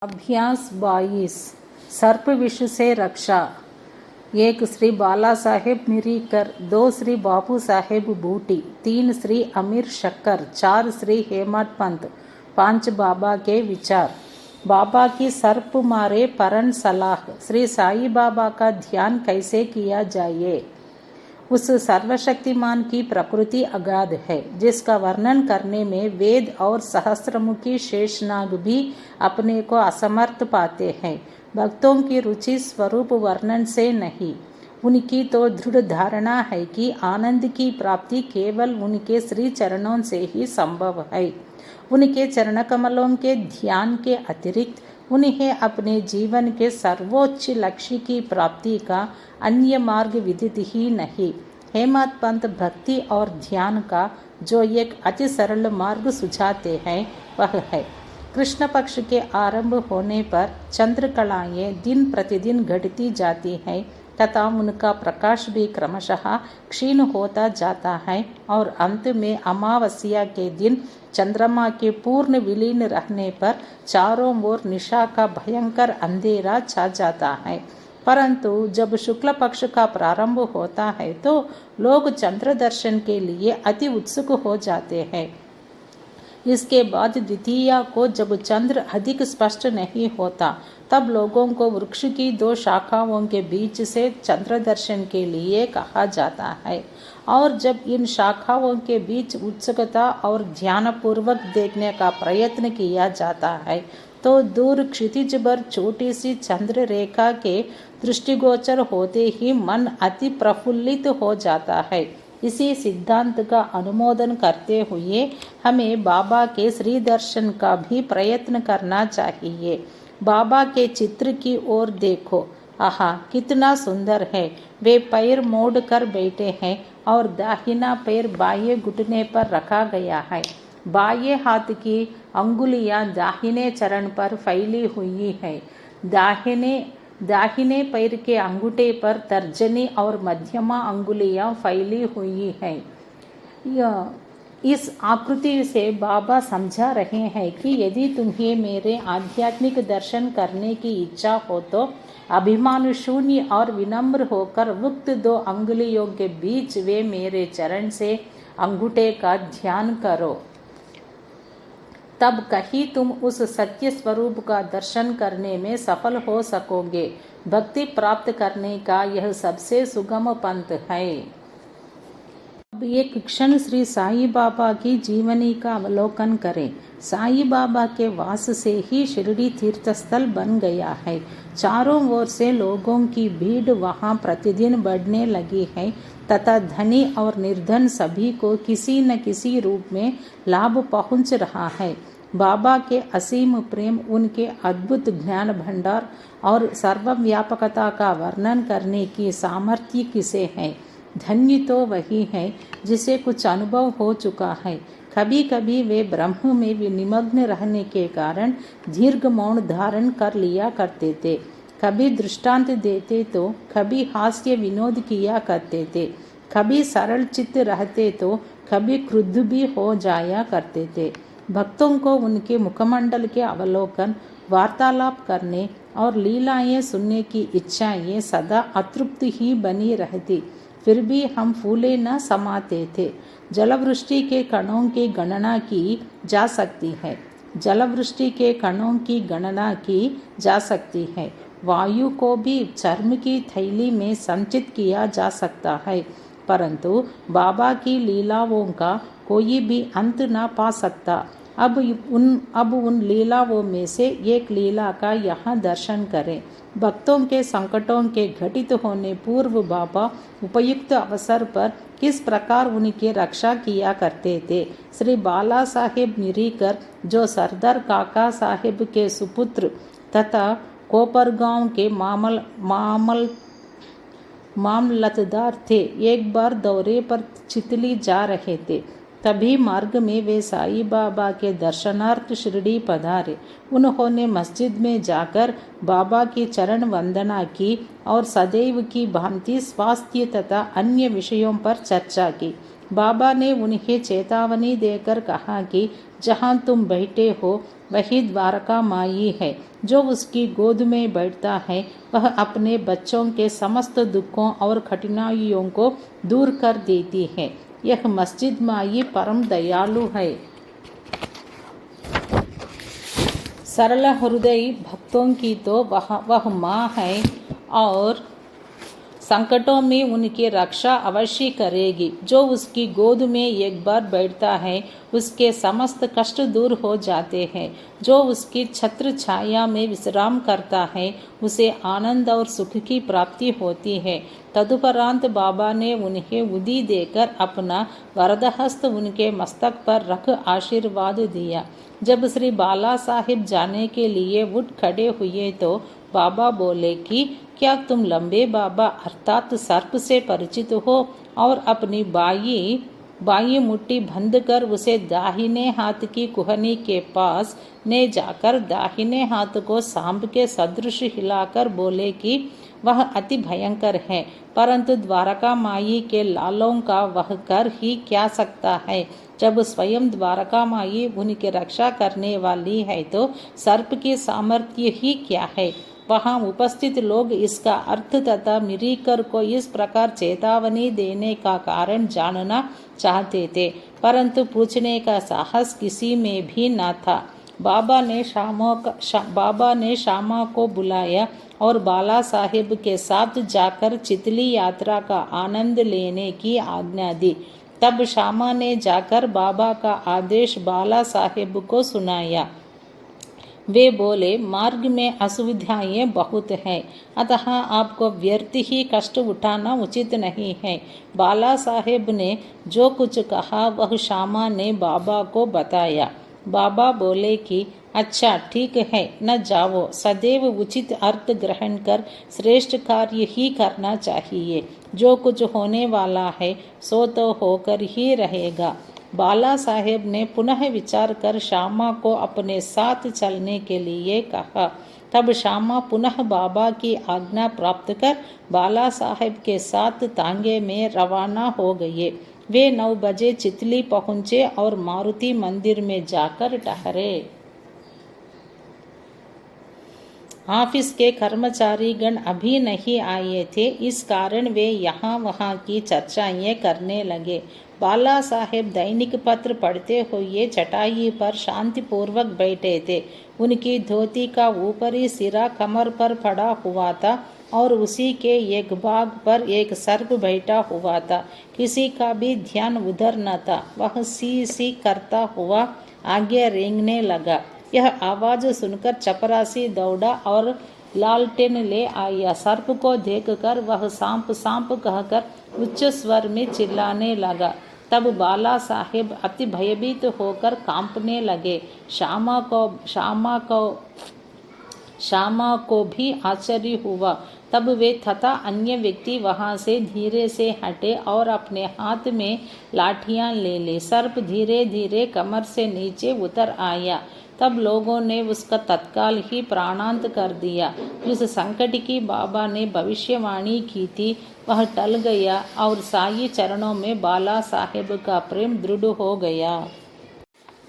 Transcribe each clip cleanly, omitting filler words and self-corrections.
अभ्यास 22 सर्प विष से रक्षा। 1 श्री बाला साहेब मिरीकर, 2 श्री बापू साहेब बूटी, 3 श्री अमीर शक्कर, 4 श्री हेमत पंत, 5 बाबा के विचार। बाबा की सर्प मारे परन सलाह। श्री साई बाबा का ध्यान कैसे किया जाए। उस सर्वशक्तिमान की प्रकृति अगाध है जिसका वर्णन करने में वेद और सहस्त्रमुखी शेषनाग भी अपने को असमर्थ पाते हैं। भक्तों की रुचि स्वरूप वर्णन से नहीं, उनकी तो दृढ़ धारणा है कि आनंद की प्राप्ति केवल उनके श्री चरणों से ही संभव है। उनके चरण कमलों के ध्यान के अतिरिक्त उन्हें अपने जीवन के सर्वोच्च लक्ष्य की प्राप्ति का अन्य मार्ग विदित ही नहीं। हेमत पंत भक्ति और ध्यान का जो एक अति सरल मार्ग सुझाते हैं वह है, कृष्ण पक्ष के आरंभ होने पर चंद्रकलाएं दिन प्रतिदिन घटती जाती हैं तथा उनका प्रकाश भी क्रमशः क्षीण होता जाता है और अंत में अमावस्या के दिन चंद्रमा के पूर्ण विलीन रहने पर चारों ओर निशा का भयंकर अंधेरा छा जाता है। परंतु जब शुक्ल पक्ष का प्रारंभ होता है तो लोग चंद्र दर्शन के लिए अति उत्सुक हो जाते हैं। इसके बाद द्वितीया को जब चंद्र अधिक स्पष्ट नहीं होता तब लोगों को वृक्ष की 2 शाखाओं के बीच से चंद्र दर्शन के लिए कहा जाता है और जब इन शाखाओं के बीच उत्सुकता और ध्यानपूर्वक देखने का प्रयत्न किया जाता है तो दूर क्षितिज पर छोटी सी चंद्र रेखा के दृष्टिगोचर होते ही मन अति प्रफुल्लित हो जाता है। इसी सिद्धांत का अनुमोदन करते हुए हमें बाबा के श्री दर्शन का भी प्रयत्न करना चाहिए। बाबा के चित्र की ओर देखो, आहा कितना सुंदर है। वे पैर मोड़ कर बैठे हैं और दाहिना पैर बाएं घुटने पर रखा गया है। बाएं हाथ की अंगुलियां दाहिने चरण पर फैली हुई है। दाहिने पैर के अंगूठे पर तर्जनी और मध्यमा अंगुलियां फैली हुई हैं। इस आकृति से बाबा समझा रहे हैं कि यदि तुम्हें मेरे आध्यात्मिक दर्शन करने की इच्छा हो तो अभिमान शून्य और विनम्र होकर उक्त 2 अंगुलियों के बीच वे मेरे चरण से अंगूठे का ध्यान करो। तब कहीं तुम उस सत्य स्वरूप का दर्शन करने में सफल हो सकोगे। भक्ति प्राप्त करने का यह सबसे सुगम पंथ है। अब एक क्षण श्री साई बाबा की जीवनी का अवलोकन करें। साई बाबा के वास से ही शिरडी तीर्थस्थल बन गया है। चारों ओर से लोगों की भीड़ वहां प्रतिदिन बढ़ने लगी है तथा धनी और निर्धन सभी को किसी न किसी रूप में लाभ पहुंच रहा है। बाबा के असीम प्रेम, उनके अद्भुत ज्ञान भंडार और सर्वव्यापकता का वर्णन करने की सामर्थ्य किसे है। धन्य तो वही है जिसे कुछ अनुभव हो चुका है। कभी कभी वे ब्रह्म में भी निमग्न रहने के कारण दीर्घ मौन धारण कर लिया करते थे। कभी दृष्टांत देते तो कभी हास्य विनोद किया करते थे। कभी सरल चित्त रहते तो कभी क्रुद्ध भी हो जाया करते थे। भक्तों को उनके मुखमंडल के अवलोकन, वार्तालाप करने और लीलाएं सुनने की इच्छाएं सदा अतृप्त ही बनी रहती। फिर भी हम फूले न समाते थे। जलवृष्टि के कणों की गणना की जा सकती है। जलवृष्टि के कणों की गणना की जा सकती है। वायु को भी चर्म की थैली में संचित किया जा सकता है, परंतु बाबा की लीलाओं का कोई भी अंत ना पा सकता। अब उन लीलाओं में से एक लीला का यहाँ दर्शन करें। भक्तों के संकटों के घटित होने पूर्व बाबा उपयुक्त अवसर पर किस प्रकार उनकी रक्षा किया करते थे। श्री बाला साहेब मिरीकर, जो सरदार काका साहेब के सुपुत्र तथा कोपरगांव के मामलतदार थे, एक बार दौरे पर चितली जा रहे थे। तभी मार्ग में वे साई बाबा के दर्शनार्थ शिरडी पधारे। उन्होंने मस्जिद में जाकर बाबा की चरण वंदना की और सदैव की भांति स्वास्थ्य तथा अन्य विषयों पर चर्चा की। बाबा ने उन्हें चेतावनी देकर कहा कि जहाँ तुम बैठे हो वही द्वारका माई है। जो उसकी गोद में बैठता है वह अपने बच्चों के समस्त दुखों और कठिनाइयों को दूर कर देती है। यह मस्जिद माई परम दयालु है। सरल हृदय भक्तों की तो वह माँ है और संकटों में उनकी रक्षा अवश्य करेगी। जो उसकी गोद में एक बार बैठता है उसके समस्त कष्ट दूर हो जाते हैं। जो उसकी छत्र छाया में विश्राम करता है उसे आनंद और सुख की प्राप्ति होती है। तदुपरांत बाबा ने उन्हें उदी देकर अपना वरदहस्त उनके मस्तक पर रख आशीर्वाद दिया। जब श्री बाला साहिब जाने के लिए उठ खड़े हुए तो बाबा बोले कि क्या तुम लंबे बाबा अर्थात सर्प से परिचित हो और अपनी बाई मुट्ठी बंद कर उसे दाहिने हाथ की कुहनी के पास ले जाकर दाहिने हाथ को सांप के सदृश हिलाकर बोले कि वह अति भयंकर है, परंतु द्वारका माई के लालों का वह कर ही क्या सकता है। जब स्वयं द्वारका माई उनकी रक्षा करने वाली है तो सर्प की सामर्थ्य ही क्या है। वहां उपस्थित लोग इसका अर्थ तथा मिरीकर को इस प्रकार चेतावनी देने का कारण जानना चाहते थे, परंतु पूछने का साहस किसी में भी न था। बाबा ने श्यामा को बुलाया और बाला साहिब के साथ जाकर चितली यात्रा का आनंद लेने की आज्ञा दी। तब श्यामा ने जाकर बाबा का आदेश बाला साहिब को सुनाया। वे बोले, मार्ग में असुविधाएं बहुत हैं, अतः आपको व्यर्थ ही कष्ट उठाना उचित नहीं है। बाला साहेब ने जो कुछ कहा वह श्यामा ने बाबा को बताया। बाबा बोले कि अच्छा ठीक है, न जाओ, सदैव उचित अर्थ ग्रहण कर श्रेष्ठ कार्य ही करना चाहिए। जो कुछ होने वाला है सो तो होकर ही रहेगा। बाला साहेब ने पुनः विचार कर श्यामा को अपने साथ चलने के लिए कहा। तब श्यामा पुनः बाबा की आज्ञा प्राप्त कर बाला साहेब के साथ तांगे में रवाना हो गए। वे 9 बजे चितली पहुंचे और मारुति मंदिर में जाकर ठहरे। ऑफिस के कर्मचारी गण अभी नहीं आए थे, इस कारण वे यहाँ वहाँ की चर्चाएं करने लगे। बाला साहेब दैनिक पत्र पढ़ते हुए चटाई पर शांतिपूर्वक बैठे थे। उनकी धोती का ऊपरी सिरा कमर पर पड़ा हुआ था और उसी के एक भाग पर एक सर्प बैठा हुआ था। किसी का भी ध्यान उधर न था। वह सी सी करता हुआ आगे रेंगने लगा। यह आवाज सुनकर चपरासी दौड़ा और लालटेन ले आया। सर्प को देखकर वह सांप सांप कहकर उच्च स्वर में चिल्लाने लगा। तब बाला साहेब अति भयभीत होकर कांपने लगे। श्यामा को भी आश्चर्य हुआ। तब वे तथा अन्य व्यक्ति वहां से धीरे से हटे और अपने हाथ में लाठियां ले ली। सर्प धीरे धीरे कमर से नीचे उतर आया। तब लोगों ने उसका तत्काल ही प्राणांत कर दिया। जिस संकट की बाबा ने भविष्यवाणी की थी वह टल गया और साई चरणों में बाला साहेब का प्रेम दृढ़ हो गया।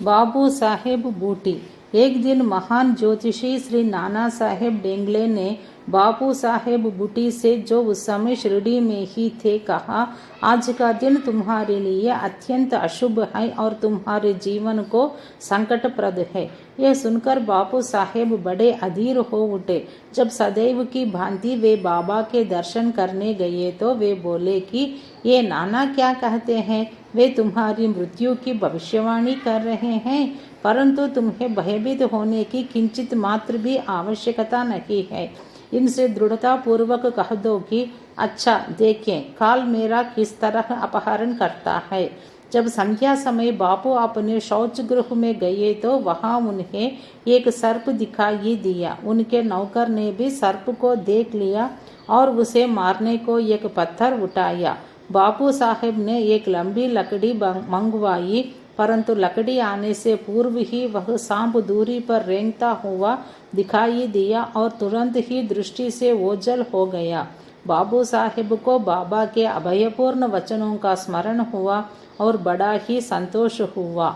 बाबू साहेब बूटी। एक दिन महान ज्योतिषी श्री नाना साहेब डेंगले ने बापू साहेब बूटी से, जो उस समय शिरडी में ही थे, कहा, आज का दिन तुम्हारे लिए अत्यंत अशुभ है और तुम्हारे जीवन को संकटप्रद है। यह सुनकर बापू साहेब बड़े अधीर हो उठे। जब सदैव की भांति वे बाबा के दर्शन करने गए तो वे बोले कि ये नाना क्या कहते हैं। वे तुम्हारी मृत्यु की भविष्यवाणी कर रहे हैं, परंतु तुम्हें भयभीत होने की किंचित मात्र भी आवश्यकता नहीं है। इनसे दृढ़ता पूर्वक कह दो कि अच्छा देखें काल मेरा किस तरह अपहरण करता है। जब संध्या समय बापू अपने शौच गृह में गए तो वहां उन्हें एक सर्प दिखाई दिया। उनके नौकर ने भी सर्प को देख लिया और उसे मारने को एक पत्थर उठाया। बापू साहेब ने एक लंबी लकड़ी मंगवाई, परंतु लकड़ी आने से पूर्व ही वह सांप दूरी पर रेंगता हुआ दिखाई दिया और तुरंत ही दृष्टि से ओझल हो गया। बाबू साहेब को बाबा के अभयपूर्ण वचनों का स्मरण हुआ और बड़ा ही संतोष हुआ।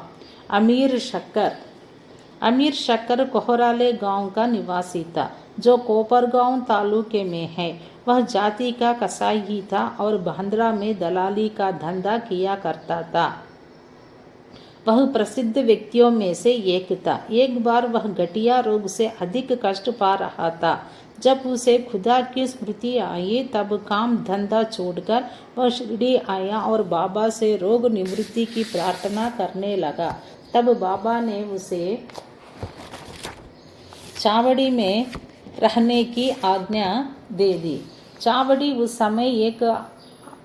अमीर शक्कर। अमीर शक्कर कोहराले गांव का निवासी था, जो कोपरगांव तालुके में है। वह जाति का कसाई ही था और बांद्रा में दलाली का धंधा किया करता था। वह प्रसिद्ध व्यक्तियों में से एक था। एक बार वह गठिया रोग से अधिक कष्ट पा रहा था। जब उसे खुदा की स्मृति आई, तब काम धंधा छोड़कर वह शिरडी आया और बाबा से रोग निवृत्ति की प्रार्थना करने लगा। तब बाबा ने उसे चावड़ी में रहने की आज्ञा दे दी। चावड़ी उस समय एक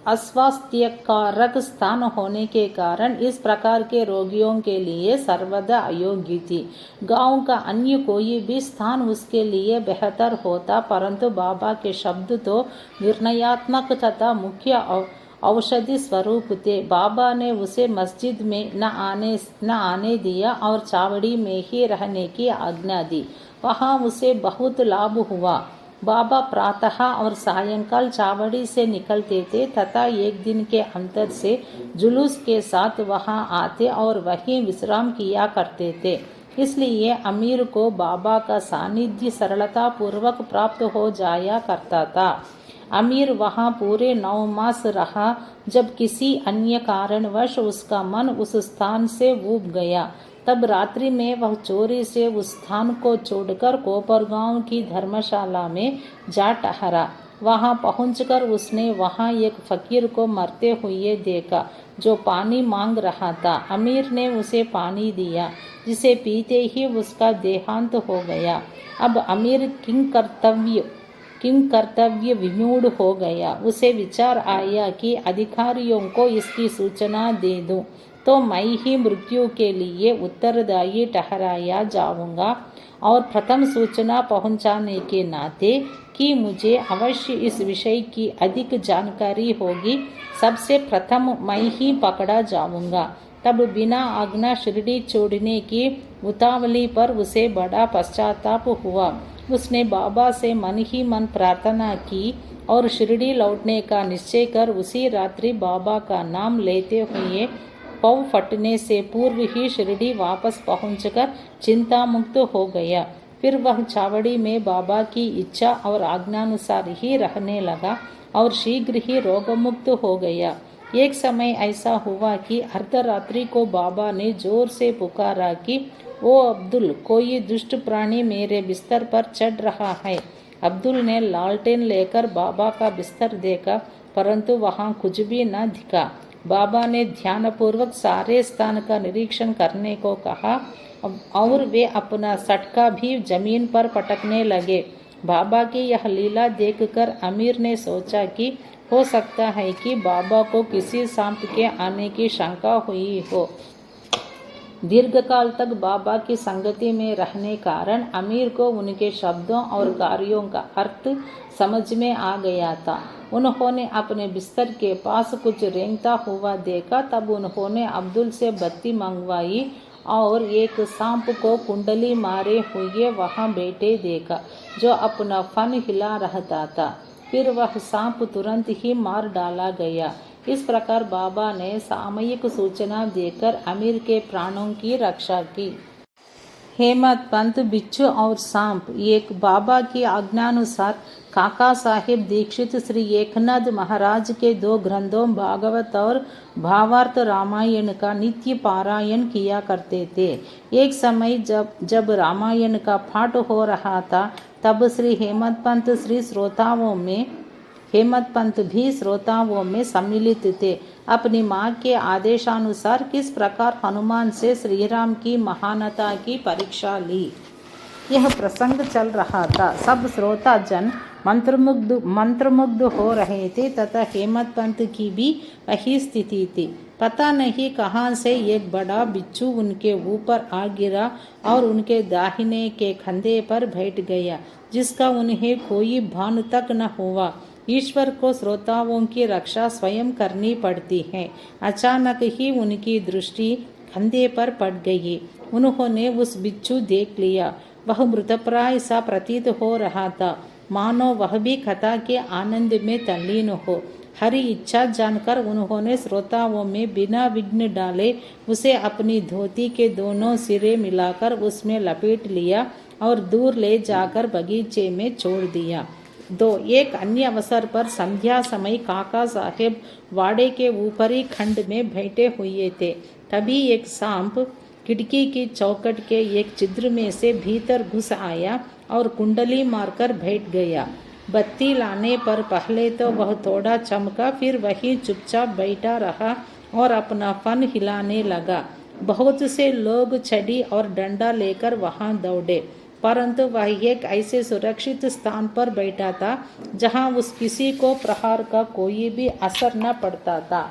अस्वास्थ्यकारक स्थान होने के कारण इस प्रकार के रोगियों के लिए सर्वदा अयोग्य थी। गांव का अन्य कोई भी स्थान उसके लिए बेहतर होता, परंतु बाबा के शब्द तो निर्णयात्मक तथा मुख्य औषधि स्वरूप थे। बाबा ने उसे मस्जिद में न आने दिया और चावड़ी में ही रहने की आज्ञा दी। वहाँ उसे बहुत लाभ हुआ। बाबा प्रातः और सायंकाल चावड़ी से निकलते थे तथा एक दिन के अंतर से जुलूस के साथ वहां आते और वहीं विश्राम किया करते थे। इसलिए अमीर को बाबा का सानिध्य सरलता पूर्वक प्राप्त हो जाया करता था। अमीर वहां पूरे 9 मास रहा। जब किसी अन्य कारणवश उसका मन उस स्थान से ऊब गया, तब रात्रि में वह चोरी से उस स्थान को छोड़कर कोपरगांव की धर्मशाला में जा ठहरा। वहां पहुंचकर उसने वहां एक फकीर को मरते हुए देखा, जो पानी मांग रहा था। अमीर ने उसे पानी दिया, जिसे पीते ही उसका देहांत हो गया। अब अमीर किंग कर्तव्य विमूढ़ हो गया। उसे विचार आया कि अधिकारियों को इसकी सूचना दे दूं तो मैं ही मृत्यु के लिए उत्तरदायी ठहराया जाऊंगा, और प्रथम सूचना पहुंचाने के नाते कि मुझे अवश्य इस विषय की अधिक जानकारी होगी, सबसे प्रथम मैं ही पकड़ा जाऊंगा। तब बिना आज्ञा शिरडी छोड़ने की उतावली पर उसे बड़ा पश्चाताप हुआ। उसने बाबा से मन ही मन प्रार्थना की और शिरडी लौटने का निश्चय कर उसी रात्रि बाबा का नाम लेते हुए पौ फटने से पूर्व ही शिरडी वापस पहुंचकर चिंता मुक्त हो गया। फिर वह चावड़ी में बाबा की इच्छा और आज्ञानुसार ही रहने लगा और शीघ्र ही रोगमुक्त हो गया। एक समय ऐसा हुआ कि अर्धरात्रि को बाबा ने जोर से पुकारा कि ओ अब्दुल, कोई दुष्ट प्राणी मेरे बिस्तर पर चढ़ रहा है। अब्दुल ने लालटेन लेकर बाबा का बिस्तर देखा, परंतु वहां कुछ भी न दिखा। बाबा ने ध्यानपूर्वक सारे स्थान का निरीक्षण करने को कहा और वे अपना सटका भी जमीन पर पटकने लगे। बाबा की यह लीला देखकर अमीर ने सोचा कि हो सकता है कि बाबा को किसी सांप के आने की शंका हुई हो। दीर्घकाल तक बाबा की संगति में रहने कारण अमीर को उनके शब्दों और कार्यों का अर्थ समझ में आ गया था। उन्होंने अपने बिस्तर के पास कुछ रेंगता हुआ देखा। तब उन्होंने अब्दुल से बत्ती मंगवाई और एक सांप को कुंडली मारे हुए वहां बैठे देखा, जो अपना फन हिला रहता था। फिर वह सांप तुरंत ही मार डाला गया। इस प्रकार बाबा ने सामयिक सूचना देकर अमीर के प्राणों की रक्षा की। हेमत पंत, बिच्छू और सांप। एक बाबा की आज्ञानुसार काका साहेब दीक्षित श्री एकनाथ महाराज के 2 ग्रंथों भागवत और भावार्थ रामायण का नित्य पारायण किया करते थे। एक समय जब रामायण का पाठ हो रहा था, तब श्री हेमत पंत भी श्रोताओं में सम्मिलित थे। अपनी माँ के आदेशानुसार किस प्रकार हनुमान से श्री राम की महानता की परीक्षा ली, यह प्रसंग चल रहा था। सब श्रोता जन मंत्रमुग्ध हो रहे थे तथा हेमत पंत की भी वही स्थिति थी। पता नहीं कहाँ से एक बड़ा बिच्छू उनके ऊपर आ गिरा और उनके दाहिने के कंधे पर बैठ गया, जिसका उन्हें कोई भान तक न हुआ। ईश्वर को श्रोताओं की रक्षा स्वयं करनी पड़ती है। अचानक ही उनकी दृष्टि कंधे पर पड़ गई। उन्होंने उस बिच्छू देख लिया। वह मृतप्राय सा प्रतीत हो रहा था, मानो वह भी कथा के आनंद में तल्लीन हो। हरि इच्छा जानकर उन्होंने श्रोताओं में बिना विघ्न डाले उसे अपनी धोती के दोनों सिरे मिलाकर उसमें लपेट लिया और दूर ले जाकर बगीचे में छोड़ दिया। 2. एक अन्य अवसर पर संध्या समय काका साहेब वाड़े के ऊपरी खंड में बैठे हुए थे। तभी एक सांप खिड़की की चौखट के एक छिद्र में से भीतर घुस आया और कुंडली मारकर बैठ गया। बत्ती लाने पर पहले तो वह थोड़ा चमका, फिर वही चुपचाप बैठा रहा और अपना फन हिलाने लगा। बहुत से लोग छड़ी और डंडा लेकर वहां दौड़े, परंतु वह एक ऐसे सुरक्षित स्थान पर बैठा था जहां उस किसी को प्रहार का कोई भी असर न पड़ता था।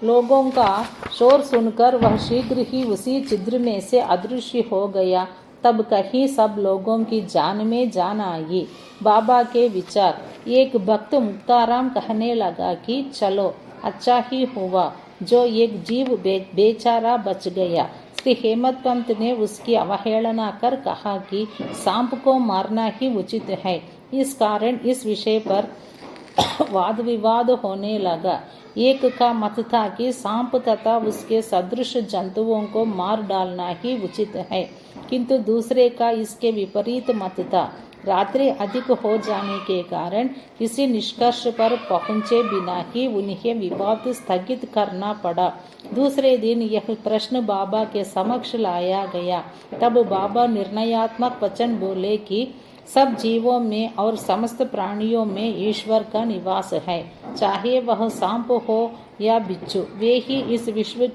लोगों का शोर सुनकर वह शीघ्र ही उसी छिद्र में से अदृश्य हो गया। तब कहीं सब लोगों की जान में जान आई। बाबा के विचार। एक भक्त मुक्ताराम कहने लगा कि चलो, अच्छा ही हुआ जो एक जीव बेचारा बच गया। श्री हेमंत पंत ने उसकी अवहेलना कर कहा कि सांप को मारना ही उचित है। इस कारण इस विषय पर वाद विवाद होने लगा। एक का मत था कि सांप तथा उसके सदृश जंतुओं को मार डालना ही उचित है, किंतु दूसरे का इसके विपरीत मत था। रात्रि अधिक हो जाने के कारण किसी निष्कर्ष पर पहुंचे बिना ही उन्हें विवाद स्थगित करना पड़ा। दूसरे दिन यह प्रश्न बाबा के समक्ष लाया गया। तब बाबा निर्णयात्मक वचन बोले कि सब जीवों में और समस्त प्राणियों में ईश्वर का निवास है, चाहे वह सांप हो या बिच्छू। वे ही इस विश्व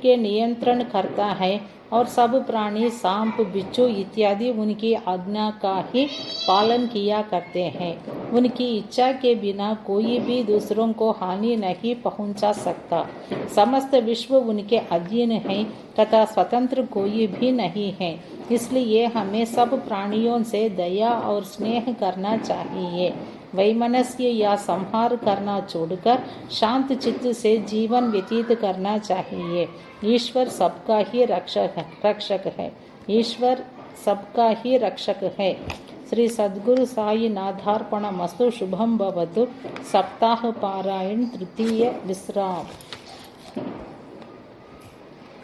के नियंत्रण करता है और सब प्राणी सांप, बिच्छू इत्यादि उनकी आज्ञा का ही पालन किया करते हैं। उनकी इच्छा के बिना कोई भी दूसरों को हानि नहीं पहुंचा सकता। समस्त विश्व उनके अधीन है तथा स्वतंत्र कोई भी नहीं है। इसलिए हमें सब प्राणियों से दया और स्नेह करना चाहिए। वैमनस्य या संहार करना छोड़कर शांत चित्त से जीवन व्यतीत करना चाहिए। ईश्वर सबका ही रक्षक है। ईश्वर सबका ही रक्षक है। श्री सद्गुरु साई नाथार्पणमस्तु। शुभम भवतु। सप्ताह पारायण तृतीय विश्राम।